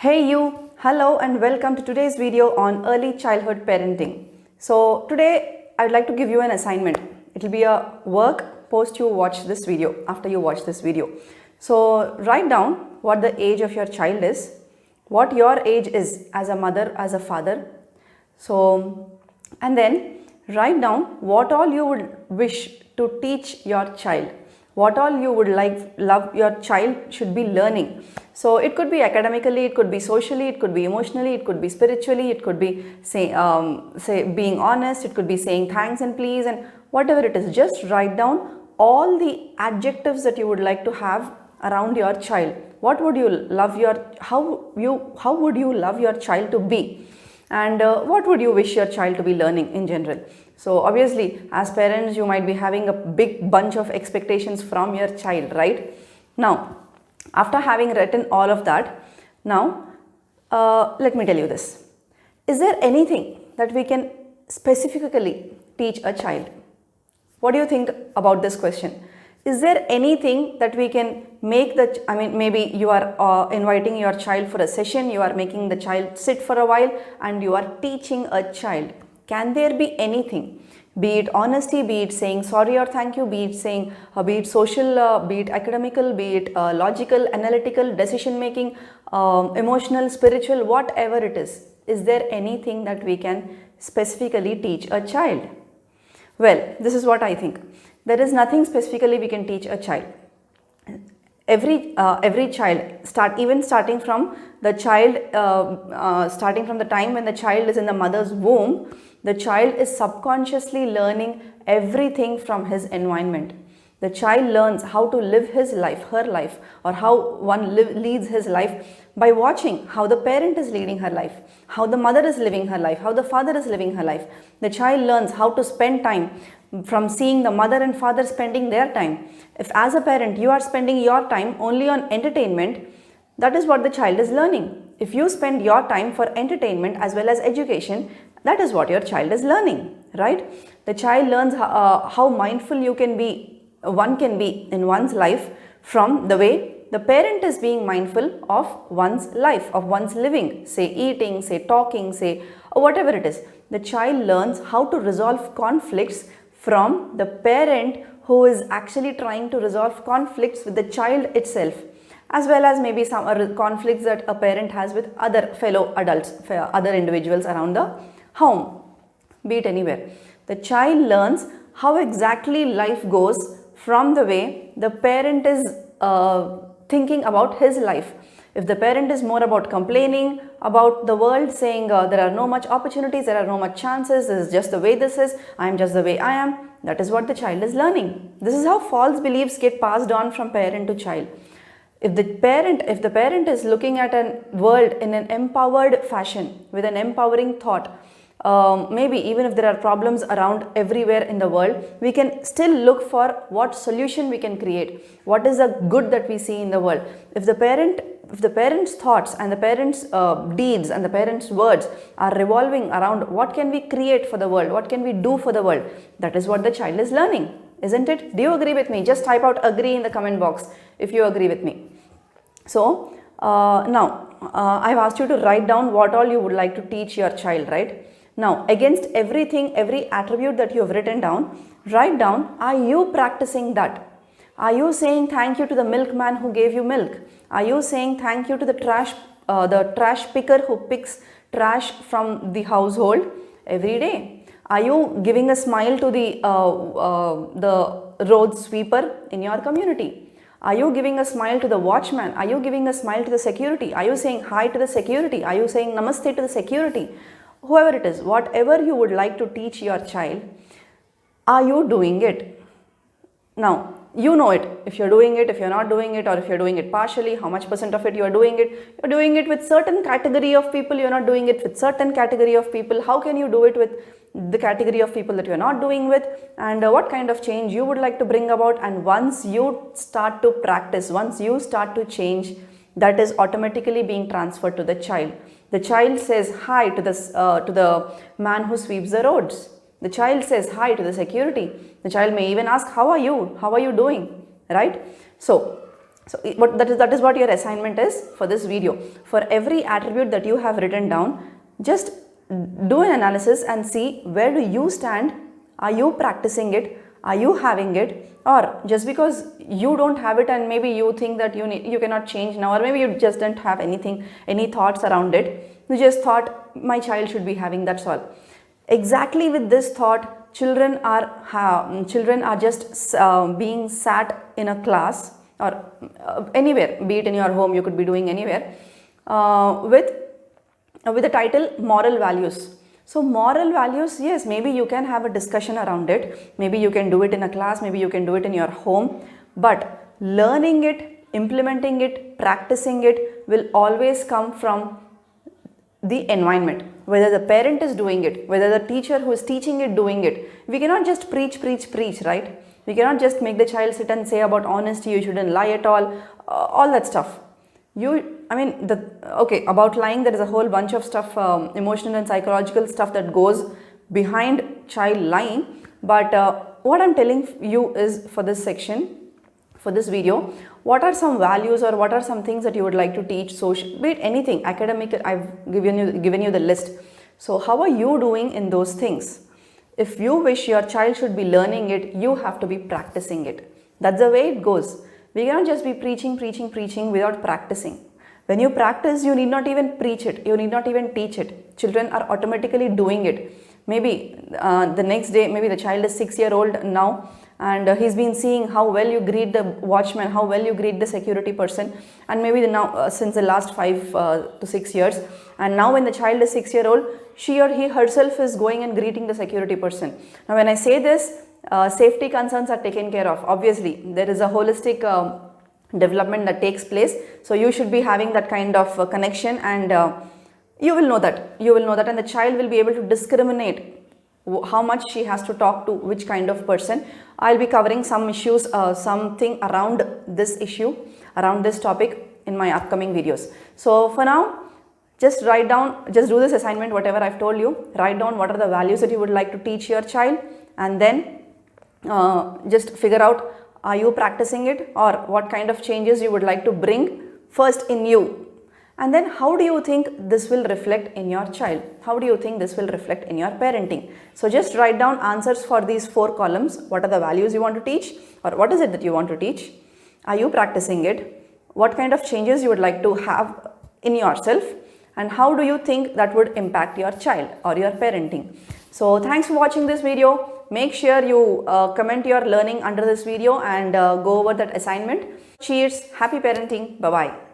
Hey you, hello and welcome to today's video on early childhood parenting. So today I'd like to give you an assignment. It will be a work post you watch this video, after you watch this video. So write down what the age of your child is, what your age is as a mother, as a father. So, and then write down what all you would wish to teach your child, what all you would love your child should be learning. So it could be academically, it could be socially, it could be emotionally, it could be spiritually, it could be say being honest, it could be saying thanks and please, and whatever it is. Just write down all the adjectives that you would like to have around your child. What would you love how would you love your child to be, and what would you wish your child to be learning in general? So obviously as parents you might be having a big bunch of expectations from your child, right? Now after having written all of that, now let me tell you this. Is there anything that we can specifically teach a child? What do you think about this question? Is there anything that we can make maybe you are inviting your child for a session, you are making the child sit for a while and you are teaching a child. Can there be anything? Be it honesty, be it saying sorry or thank you, be it saying, be it social, be it academical, be it logical, analytical, decision making, emotional, spiritual, whatever it is. Is there anything that we can specifically teach a child? Well, this is what I think. There is nothing specifically we can teach a child. Every child, starting from the time when the child is in the mother's womb, the child is subconsciously learning everything from his environment. The child learns how to live his life, her life, or how one leads his life by watching how the parent is leading her life, how the mother is living her life, how the father is living her life. The child learns how to spend time from seeing the mother and father spending their time. If as a parent you are spending your time only on entertainment, that is what the child is learning. If you spend your time for entertainment as well as education, that is what your child is learning, right? The child learns how mindful one can be in one's life from the way the parent is being mindful of one's life, of one's living, say eating, say talking, say whatever it is. The child learns how to resolve conflicts from the parent who is actually trying to resolve conflicts with the child itself, as well as maybe some conflicts that a parent has with other fellow adults, other individuals around the home, be it anywhere. The child learns how exactly life goes from the way the parent is thinking about his life. If the parent is more about complaining about the world, saying there are no much opportunities, there are no much chances, this is just the way this is, I am just the way I am, that is what the child is learning. This is how false beliefs get passed on from parent to child. If the parent is looking at a world in an empowered fashion, with an empowering thought, maybe even if there are problems around everywhere in the world, we can still look for what solution we can create, what is the good that we see in the world. If the parent's thoughts and the parent's deeds and the parent's words are revolving around what can we create for the world, what can we do for the world, that is what the child is learning, isn't it? Do you agree with me? Just type out agree in the comment box if you agree with me. So now I've asked you to write down what all you would like to teach your child, right? Now against everything, every attribute that you have written down, write down, are you practicing that? Are you saying thank you to the milkman who gave you milk? Are you saying thank you to the trash picker who picks trash from the household every day? Are you giving a smile to the road sweeper in your community? Are you giving a smile to the watchman? Are you giving a smile to the security? Are you saying hi to the security? Are you saying namaste to the security? Whoever it is, whatever you would like to teach your child, are you doing it? Now, you know it. If you're doing it, if you're not doing it, or if you're doing it partially, how much % of it you are doing it. You're doing it with certain category of people, you're not doing it with certain category of people. How can you do it with the category of people that you're not doing with, and what kind of change you would like to bring about? And once you start to practice, once you start to change, that is automatically being transferred to the child. The child says hi to the man who sweeps the roads. The child says hi to the security. The child may even ask, how are you? How are you doing? Right? So So that is what your assignment is for this video. For every attribute that you have written down, just do an analysis and see where do you stand. Are you practicing it? Are you having it? Or just because you don't have it and maybe you think that you cannot change now, or maybe you just didn't have any thoughts around it, you just thought my child should be having, that's all. Exactly with this thought, children are just being sat in a class or anywhere, be it in your home, you could be doing anywhere, with the title moral values. So moral values, yes, maybe you can have a discussion around it, maybe you can do it in a class, maybe you can do it in your home, but learning it, implementing it, practicing it will always come from the environment, whether the parent is doing it, whether the teacher who is teaching it doing it. We cannot just preach, right? We cannot just make the child sit and say about honesty, you shouldn't lie at all that stuff. About lying, there is a whole bunch of stuff, emotional and psychological stuff that goes behind child lying. But what I'm telling you is, for this section, for this video, what are some values or what are some things that you would like to teach, social, be it anything, academic, I've given you the list. So how are you doing in those things? If you wish your child should be learning it, you have to be practicing it. That's the way it goes. We cannot just be preaching without practicing. When you practice, you need not even preach it. You need not even teach it. Children are automatically doing it. Maybe the next day, maybe the child is 6-year-old now, and he's been seeing how well you greet the watchman, how well you greet the security person, and maybe now since the last 5 to 6 years, and now when the child is 6-year-old, she or he herself is going and greeting the security person. Now when I say this, safety concerns are taken care of. Obviously, there is a holistic development that takes place, so you should be having that kind of connection, and you will know that, and the child will be able to discriminate how much she has to talk to which kind of person. I'll be covering some issues, something around this issue, around this topic in my upcoming videos. So for now, just write down, just do this assignment, whatever I've told you. Write down what are the values that you would like to teach your child, and then just figure out, are you practicing it, or what kind of changes you would like to bring first in you, and then how do you think this will reflect in your child, how do you think this will reflect in your parenting. So just write down answers for these 4 columns. What are the values you want to teach, or what is it that you want to teach? Are you practicing it? What kind of changes you would like to have in yourself, and how do you think that would impact your child or your parenting? So thanks for watching this video. Make sure you comment your learning under this video and go over that assignment. Cheers, happy parenting, bye bye.